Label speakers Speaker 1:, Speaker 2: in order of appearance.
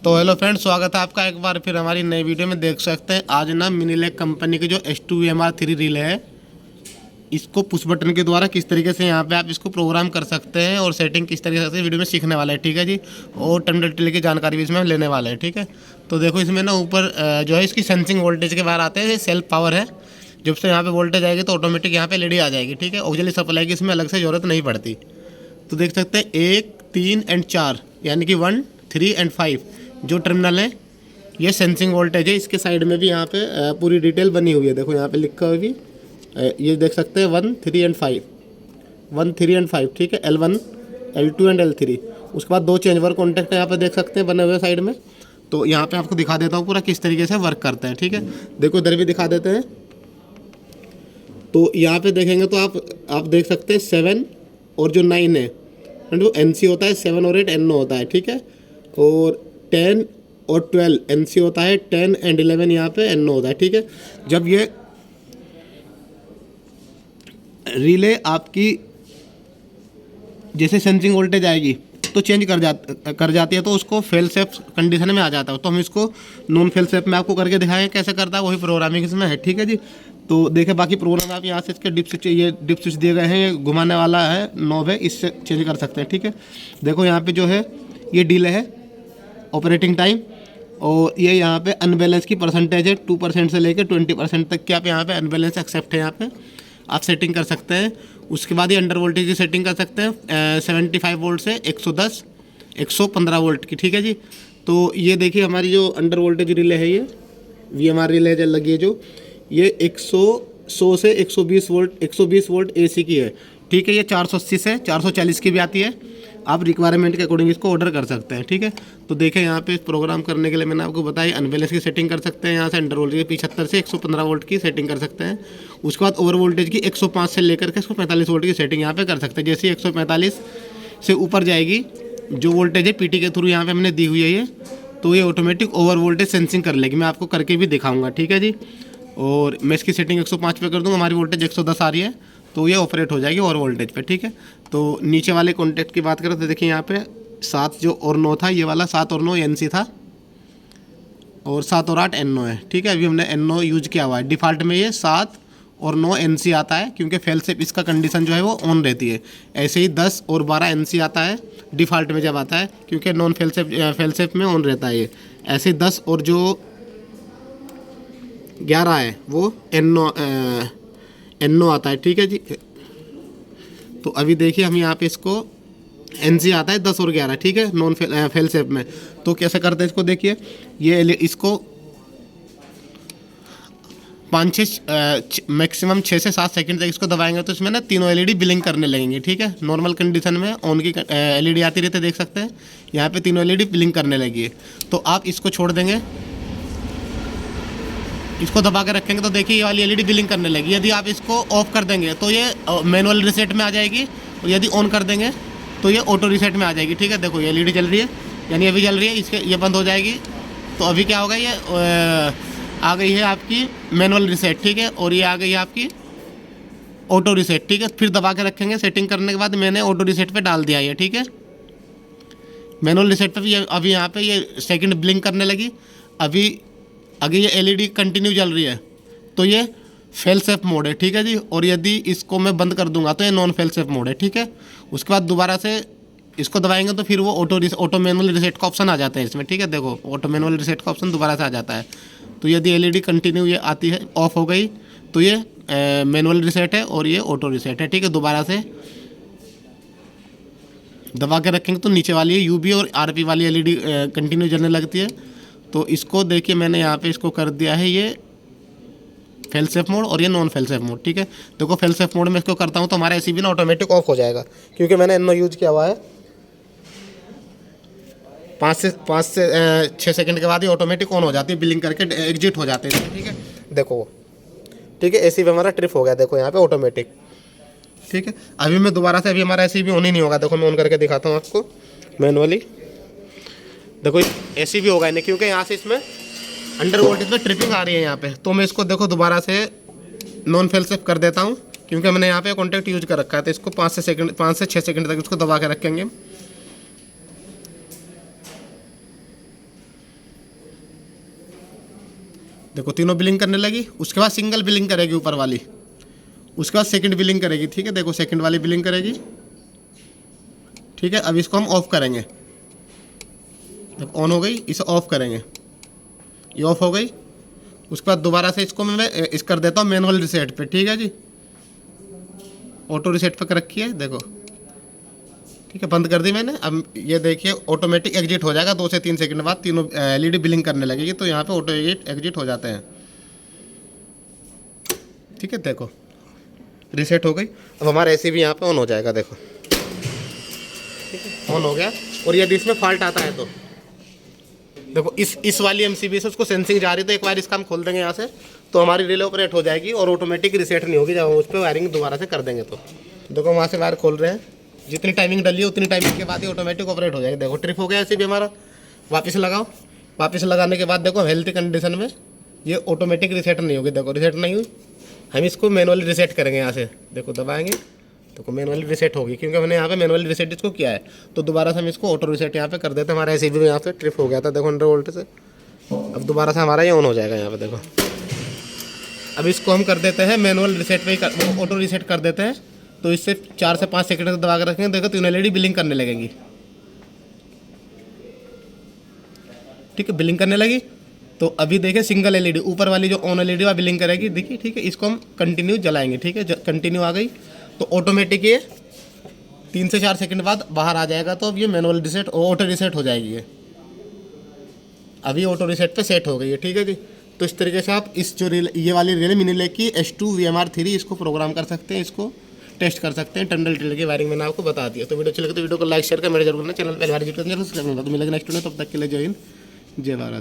Speaker 1: तो hello friends, स्वागत है आपका एक बार फिर हमारी नई वीडियो में। देख सकते हैं आज ना मिनीलेक कंपनी की जो S2MR3 रिले है, इसको पुश बटन के द्वारा किस तरीके से यहाँ पे आप इसको प्रोग्राम कर सकते हैं और सेटिंग किस तरीके से वीडियो में सीखने वाला है। ठीक है जी। और टर्म डिटेल की जानकारी भी इसमें हम लेने वाले हैं। ठीक है। तो देखो इसमें ना ऊपर जो है इसकी सेंसिंग वोल्टेज के बाहर आते हैं। सेल्फ पावर है, जब से यहाँ पे वोल्टेज आएगी तो ऑटोमेटिक यहाँ पे LED आ जाएगी। ठीक है। ऑक्सिलरी सप्लाई की इसमें अलग से ज़रूरत नहीं पड़ती। तो देख सकते हैं 1, 3 और 4 यानी कि 1, 3 और 5 जो टर्मिनल है ये सेंसिंग वोल्टेज है। इसके साइड में भी यहाँ पे पूरी डिटेल बनी हुई है। देखो यहाँ पे लिखा हुआ भी ये देख सकते हैं 1, 3 और 5, 1, 3 और 5। ठीक है। L1, L2 and L3। उसके बाद 2 चेंज ओवर कॉन्टैक्ट यहाँ पे देख सकते हैं बने हुए साइड में। तो यहाँ पे आपको दिखा देता हूँ पूरा किस तरीके से वर्क करते हैं। ठीक है। देखो इधर भी दिखा देते हैं। तो यहाँ पे देखेंगे तो आप देख सकते हैं 7 और जो 9 है जो NC होता है, 7 और 8 NO होता है। ठीक है। और 10 और 12 NC होता है, 10 एंड 11 यहाँ पे NO होता है। ठीक है। जब ये रिले आपकी जैसे सेंसिंग वोल्टेज आएगी तो चेंज कर जाती है, तो उसको फेल सेफ कंडीशन में आ जाता है। तो हम इसको नॉन फेल सेफ में आपको करके दिखाएंगे कैसे करता है, वही प्रोग्रामिंग इसमें है। ठीक है जी। तो देखिए बाकी प्रोग्राम आप यहाँ से इसके डिप स्विच दिए गए हैं, ये घुमाने वाला है नॉब है, इससे चेंज कर सकते हैं। ठीक है। देखो यहाँ पे जो है ये डिले है, ऑपरेटिंग टाइम, और ये यहाँ पे अनबैलेंस की परसेंटेज है। 2% से लेकर 20% तक की आप यहाँ पे अनबैलेंस एक्सेप्ट है, यहाँ पे आप सेटिंग कर सकते हैं। उसके बाद ये अंडर वोल्टेज की सेटिंग कर सकते हैं 75 वोल्ट से 110, 115 वोल्ट की। ठीक है जी। तो ये देखिए हमारी जो अंडर वोल्टेज रिले है, ये VMR रिले जो लगी है, जो ये 100 से 120 वोल्ट AC की है। ठीक है। ये 480 से 440 की भी आती है। आप रिक्वायरमेंट के अकॉर्डिंग इसको ऑर्डर कर सकते हैं। ठीक है। तो देखें यहाँ पे प्रोग्राम करने के लिए मैंने आपको बताया अनबैलेंस की सेटिंग कर सकते हैं। यहाँ से अंडर वोल्टेज 75 से 115 वोल्ट की सेटिंग कर सकते हैं। उसके बाद ओवर वोल्टेज की 105 से लेकर के 145 वोल्ट की सेटिंग यहाँ पे कर सकते हैं। जैसे 145 से ऊपर जाएगी जो वोल्टेज है PT के थ्रू यहाँ पे हमने दी हुई है ये, तो ये ऑटोमेटिक ओवर वोल्टेज सेंसिंग कर लेगी। मैं आपको करके भी दिखाऊँगा। ठीक है जी। और मैं इसकी सेटिंग 105 पे कर दूँगा, हमारी वोल्टेज 110 आ रही है, तो ये ऑपरेट हो जाएगी ओवर वोल्टेज पे। ठीक है। तो नीचे वाले कॉन्टैक्ट की बात करें तो देखिए यहाँ पे 7 जो और 9 था, ये वाला 7 और 9 NC था, और 7 और 8 NO है। ठीक है। अभी हमने NO यूज किया हुआ है। डिफ़ॉल्ट में ये 7 और 9 NC आता है, क्योंकि फेल सेफ इसका कंडीशन जो है वो ऑन रहती है। ऐसे ही 10 और 12 NC आता है डिफ़ॉल्ट में जब आता है, क्योंकि नॉन फेल सेफ में ऑन रहता है ये। ऐसे ही 10 और जो 11 है वो NO आता है। ठीक है जी। तो अभी देखिए हम यहाँ पे इसको NC आता है 10 और 11। ठीक है। नॉन फेल सेफ में तो कैसे करते हैं इसको देखिए। ये इसको 5-6 मैक्सिमम 6 से 7 सेकंड तक इसको दबाएंगे तो इसमें ना तीनों LED ब्लिंक करने लगेंगे। ठीक है। नॉर्मल कंडीशन में ऑन की LED आती रहती है, देख सकते हैं यहाँ पे तीनों LED ब्लिंक करने लगी है। तो आप इसको छोड़ देंगे, इसको दबा के रखेंगे तो देखिए ये वाली LED ब्लिंक करने लगी। यदि आप इसको ऑफ कर देंगे तो ये मैनुअल रीसेट में आ जाएगी, और यदि ऑन कर देंगे तो ये ऑटो रीसेट में आ जाएगी। ठीक है। देखो ये LED जल रही है, यानी अभी जल रही है, इसके ये बंद हो जाएगी। तो अभी क्या होगा, ये आ गई है आपकी मैनुअल रीसेट। ठीक है। और ये आ गई है आपकी ऑटो रीसेट। ठीक है। फिर दबा के रखेंगे। सेटिंग करने के बाद मैंने ऑटो रीसेट पे डाल दिया है। ठीक है। मैनुअल रीसेट पे भी अभी यहाँ पे ये सेकंड ब्लिंक करने लगी। अभी अगर ये LED कंटिन्यू जल रही है तो ये फेल सेफ मोड है। ठीक है जी। और यदि इसको मैं बंद कर दूंगा तो ये नॉन फेल सेफ मोड है। ठीक है। उसके बाद दोबारा से इसको दबाएंगे तो फिर वो ऑटो मैनुअल रीसेट का ऑप्शन आ जाता है इसमें। ठीक है। देखो ऑटो मैनुअल रीसेट का ऑप्शन दोबारा से आ जाता है। तो यदि LED कंटिन्यू ये आती है, ऑफ हो गई, तो ये मैनुअल रीसेट है और ये ऑटो रीसेट है। ठीक है। दोबारा से दबा के रखेंगे तो नीचे वाली है UV और RP वाली LED कंटिन्यू जलने लगती है। तो इसको देखिए मैंने यहाँ पे इसको कर दिया है ये फेल सेफ मोड और ये नॉन फेल सेफ मोड। ठीक है। देखो फेल सेफ मोड में इसको करता हूँ तो हमारा AC भी ना ऑटोमेटिक ऑफ हो जाएगा, क्योंकि मैंने NO यूज किया हुआ है। 5 से 6 सेकंड के बाद ही ऑटोमेटिक ऑन हो जाती है, बिलिंग करके एग्जिट हो जाते हैं। ठीक है। देखो ठीक है, AC भी हमारा ट्रिप हो गया, देखो यहाँ पे ऑटोमेटिक। ठीक है। अभी मैं दोबारा से, अभी हमारा AC भी ऑन ही नहीं होगा। देखो मैं ऑन करके दिखाता हूँ आपको मैनुअली। देखो AC भी होगा नहीं, क्योंकि यहाँ से इसमें अंडर वोल्टेज में ट्रिपिंग आ रही है यहाँ पे। तो मैं इसको देखो दोबारा से नॉन फेल सेफ कर देता हूँ, क्योंकि मैंने यहाँ पे कॉन्टैक्ट यूज कर रखा है। तो इसको 5 से 6 सेकंड तक इसको दबा के रखेंगे। देखो तीनों बिलिंग करने लगी। उसके बाद सिंगल बिलिंग करेगी ऊपर वाली, उसके बाद सेकंड बिलिंग करेगी, ठीक है। देखो सेकंड वाली बिलिंग करेगी, ठीक है। अब इसको हम ऑफ करेंगे, जब ऑन हो गई इसे ऑफ करेंगे, ये ऑफ हो गई। उसके बाद दोबारा से इसको मैं इस कर देता हूँ मैनुअल रिसेट पे, ठीक है जी। ऑटो रिसेट पे कर रखी है, देखो ठीक है, बंद कर दी मैंने। अब ये देखिए ऑटोमेटिक एग्जिट हो जाएगा 2 से 3 सेकंड बाद, तीनों एलईडी बिलिंग करने लगेगी, तो यहाँ पे ऑटो एग्जिट हो जाते हैं, ठीक है। देखो रिसेट हो गई। अब हमारा एसी भी यहाँ पे ऑन हो जाएगा, देखो ठीक है, ऑन हो गया। और यदि इसमें फॉल्ट आता है तो देखो इस वाली एमसीबी से उसको सेंसिंग जा रही है, तो एक बार इसका हम खोल देंगे यहाँ से, तो हमारी रिले ऑपरेट हो जाएगी और ऑटोमेटिक रिसेट नहीं होगी जब हम उस पर वायरिंग दोबारा से कर देंगे। तो देखो वहाँ से वायर खोल रहे हैं, जितनी टाइमिंग डली है उतनी टाइमिंग के बाद ही ऑटोमेटिक ऑपरेट हो जाएगी। देखो ट्रिप हो गया ऐसे भी हमारा। वापस लगाओ, वापस लगाने के बाद देखो हेल्थी कंडीशन में ये ऑटोमेटिक रिसेट नहीं होगी। देखो रिसेट नहीं हुई, हम इसको मैनुअली रिसेट करेंगे यहाँ से, देखो दबाएंगे, देखो मैनुअली रिसेट होगी, क्योंकि हमने यहाँ पे मैनुअली रिसेट इसको किया है। तो दोबारा से हम इसको ऑटो रिसेट यहाँ पे कर देते हैं। हमारा एसी भी यहाँ पे ट्रिप हो गया था, देखो 100 वोल्ट से। अब दोबारा से हमारा ये ऑन हो जाएगा यहाँ पे, देखो। अब इसको हम कर देते हैं मैनुअल रिसेट पे ही, ऑटो रिसेट कर देते हैं। तो इससे 4 से 5 सेकंड तक दबा कर रखेंगे, देखो तीनों एलईडी बिलिंग करने लगेंगी, ठीक है। बिलिंग करने लगी तो अभी देखें सिंगल एलईडी ऊपर वाली जो ऑन एलईडी वह बिलिंग करेगी, देखिए ठीक है। इसको हम कंटिन्यू जलाएंगे, ठीक है। कंटिन्यू आ गई तो ऑटोमेटिक ये 3 से 4 सेकंड बाद बाहर आ जाएगा। तो अब ये मैनुअल रिसेट ऑटो रिसेट हो जाएगी ये, अभी ऑटो रिसेट पे सेट हो गई है, ठीक है जी। तो इस तरीके से आप इस जो ये वाली रिले मिनी लेग की S2 VMR3 इसको प्रोग्राम कर सकते हैं, इसको टेस्ट कर सकते हैं। टंडल ड्रिल की वायरिंग मैंने आपको बता दिया। तो वीडियो चलेगा तो वीडियो को लाइक शेयर कर, मेरे जरूर करना, चैनल पहले बार विजिट करना, जरूर सब्सक्राइब करना। तो मिलेगा नेक्स्ट वीडियो, तब तक के लिए जय हिंद, जय भारत।